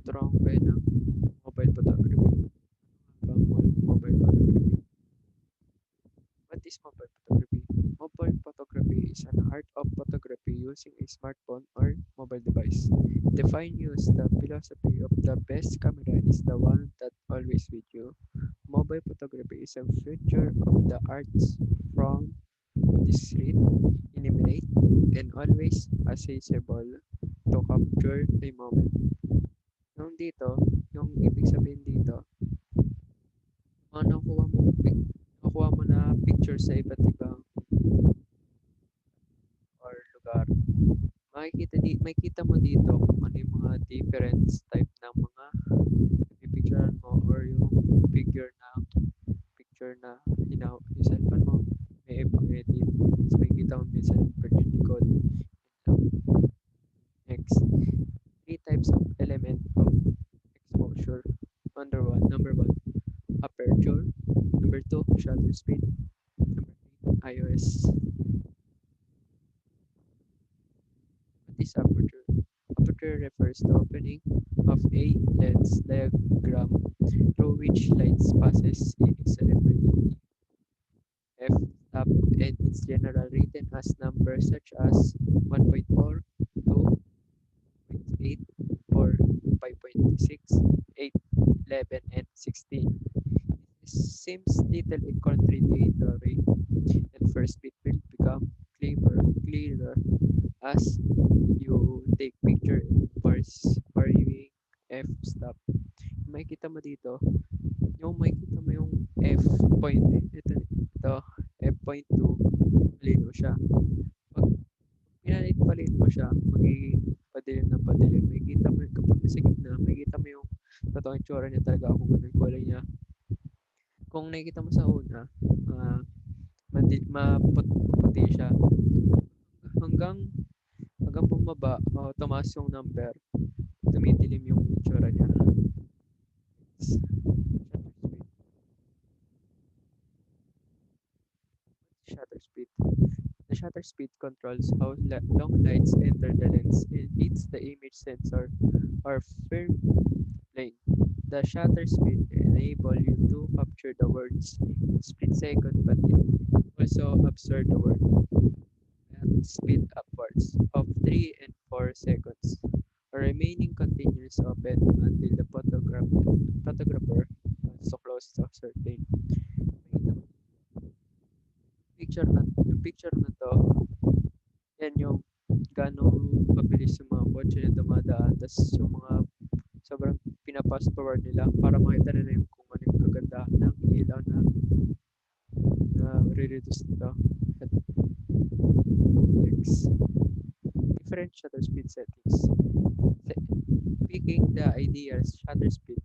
Tuturuan ko kayo ng mobile photography. Mobile photography? What is mobile photography? Mobile photography is an art of photography using a smartphone or mobile device. Define use the philosophy of the best camera is the one that always with you. Mobile photography is a feature of the arts from discreet, iniminate, and always accessible to capture a moment. Yung dito, yung ibig sabihin dito, mga nakuha mo na picture sa iba't ibang or lugar. Makikita mo dito kung ano yung mga different type ng mga pipicturean mo or yung figure na picture na yung cellphone mo may ibang edit. So, makikita mo minsan per likod. Next, three types of element of exposure. Number one, aperture. Number two, shutter speed. Number three, IOS. What is aperture? Aperture refers to opening of a lens diagram through which light passes in a celebrity f stop and its general written as numbers such as 1.4, 2.8, 4, 5.6, 8, 11, and 16. This seems little contradictory. At first, it will become clearer as you take picture and varying f-stop. Makikita mo dito, makikita mo yung f point, ito f.2, malinaw siya. Pag pinalit-palit mo siya, magiging padilim ng padilim. Makikita mo, kapag nasa gitna, makikita mo yung totoong itsura niya talaga kung ano yung kulay niya. Kung nakikita mo sa una, maputi siya. Hanggang hanggang bumaba, tumaas yung number, tumidilim yung itsura niya. Shutter speed. The shutter speed controls how long lights enter the lens and hits the image sensor or film plane. The shutter speed enable you to capture the words in split second, but it also absorb the word at speed upwards of 3 and 4 seconds, remaining continuous open until the photographer wants to close to certain. Yung picture na to, yan yung gano'ng kabilis yung mga kotse na dumadaan, tas yung mga sobrang pinapast forward nila para makita nila yung kung ano yung kagandahan ng ilaw na re-reduce nito. Next, different shutter speed settings. Picking the ideal shutter speed,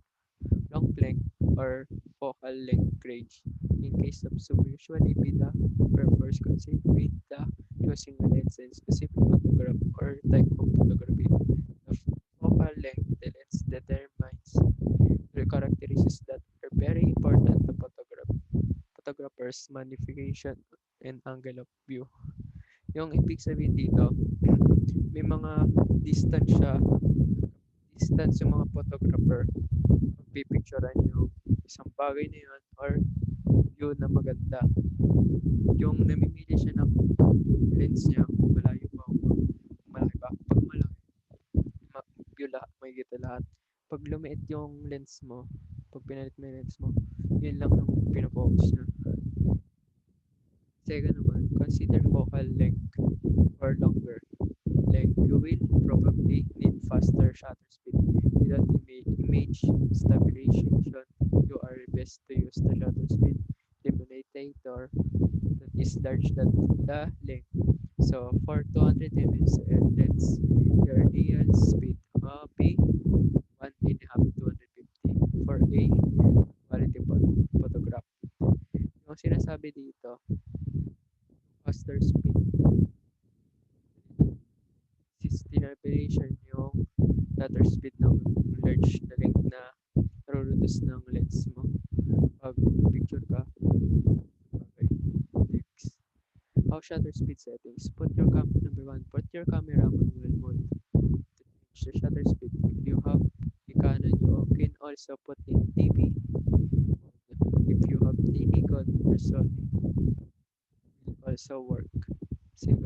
long length, or focal length range. In case of zoom, usually be the purpose consist with the using a lens and specific photograph or type of photography. The focal length the lens determines the characteristics that are very important to photographers' magnification and angle of view. Yung ibig sabihin dito, may mga distance siya, distance yung mga photographer pipicturean yung isang bagay na yun or view na maganda. Yung namimili siya ng lens niya kung malayo ba o malaki ba. Pag malaki, view lahat, makikita lahat. Pag lumiit yung lens mo, pag pinalit mo yung lens mo, yun lang yung pinafocus niya. Second naman, consider focal length or longer length. You will probably need faster shutter speed. Without image stabilization, you are best to use the shutter speed limitator that is large than the length. So for 200 mm lens, your ideal speed will be 1.5 to 250 for a quality photograph. Yung sinasabi dito, faster speed stabilization yung shutter speed ng large na length na narurudos ng lens mo pag picture ka. Okay, next. How shutter speed settings. Number one, put your camera manual mode to change the shutter speed. If you have a can also put in TV if you have TV code or Sony will also work. 7.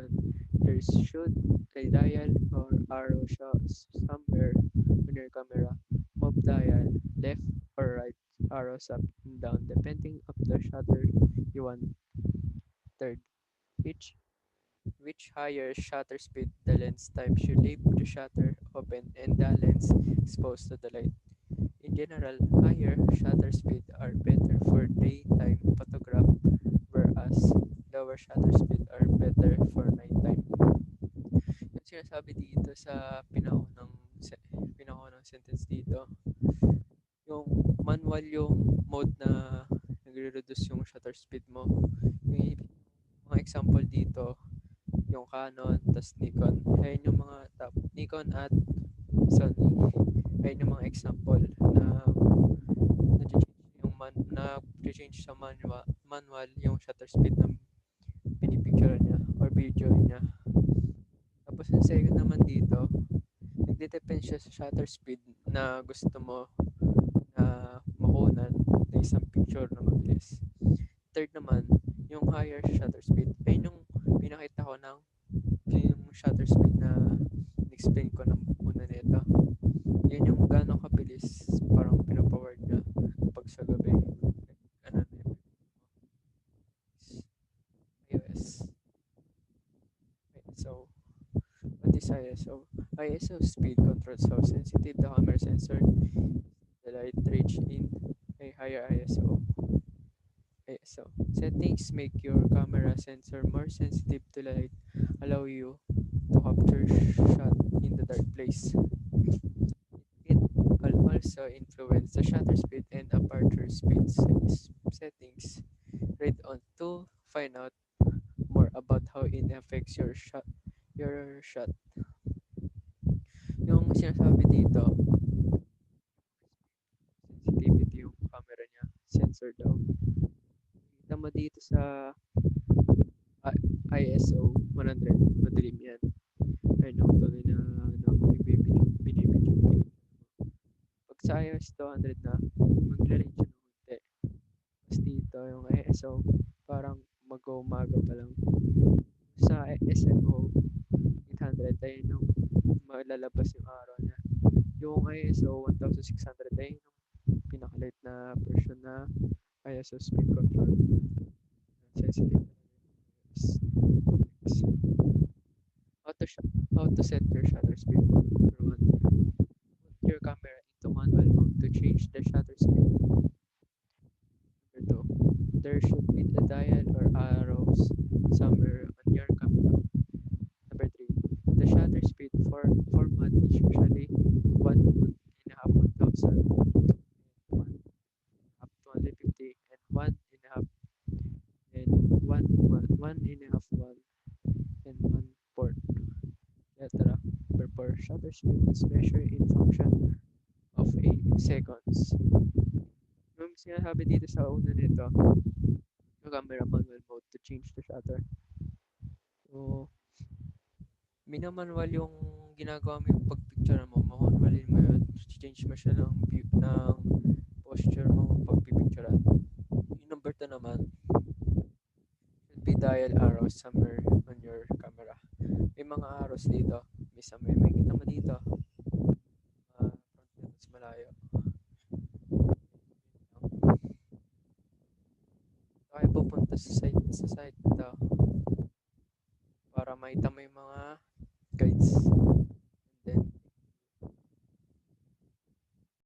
There should a dial or arrow shows somewhere on your camera. Move dial left or right, arrows up and down depending of the shutter you want. Third, which higher shutter speed the lens time should leave the shutter open and the lens exposed to the light. In general, higher shutter speed are better for daytime photograph, whereas lower shutter speed are better for nighttime. Yung sinasabi dito sa pinakaunang sentence dito, yung manual yung mode na nagre-reduce yung shutter speed mo. Yung mga example dito, yung Canon, tas Nikon. Ayun yung mga top Nikon at Sony. Ayun yung mga example na na-change sa manual yung shutter speed ng pinipicture niya or video niya. Tapos yung second naman dito, nagde-depend siya sa shutter speed na gusto mo na makunan na isang picture na mabilis. Third naman, yung higher shutter speed. Ayun yung pinakita ko ng yung shutter speed na explain ko ng una nito. Yun yung gano'ng kabilis, parang pinapaward niya pag sa gabi. Ano na yun, iOS. So, what is ISO? ISO speed controls how sensitive the camera sensor the light reach in a higher ISO. Settings make your camera sensor more sensitive to light, allow you to capture shot in the dark place. It will also influence the shutter speed and aperture speed settings. Read on to find out more about how it affects your shot. Yung sinasabi dito, sensitivity yung camera niya, sensor daw. Kita mo dito sa ISO 100, madilim yan. Ayun yung tuloy na binibidyo. Pag sa iOS 200 na, magre-range siya ng konti. Tapos dito, yung ISO, parang mag-umaga pa lang. Sa SNO 800, ayun yung malalabas yung araw niya. Yung ISO 1600, ayun yung pinakalight na version na ISO speed control. Sensitive. How to set your shutter speed. Number 1. Put your camera into manual mode to change the shutter speed. Number 2. There should be a dial or arrows somewhere on your camera. Number 3. The shutter speed for format is usually 1.5 1000, 1 up to 150, and 1.5 and 1.5 1 and 1/4, etc. Per shutter speed is measured in function of a seconds. Yung sinasabi dito sa una nito, yung camera manual mode to change the shutter. So, minamanual yung ginagawa mo yung pagpicture mo, manualin mo yun, change mo siya ng view, ng posture mo pagpipicturean. Yung number 2 naman, should be dial arrows somewhere on your camera. May mga arrows dito, may kita mo dito, front mas malayo. Kaya pupunta sa site ito para makita mo yung mga guides.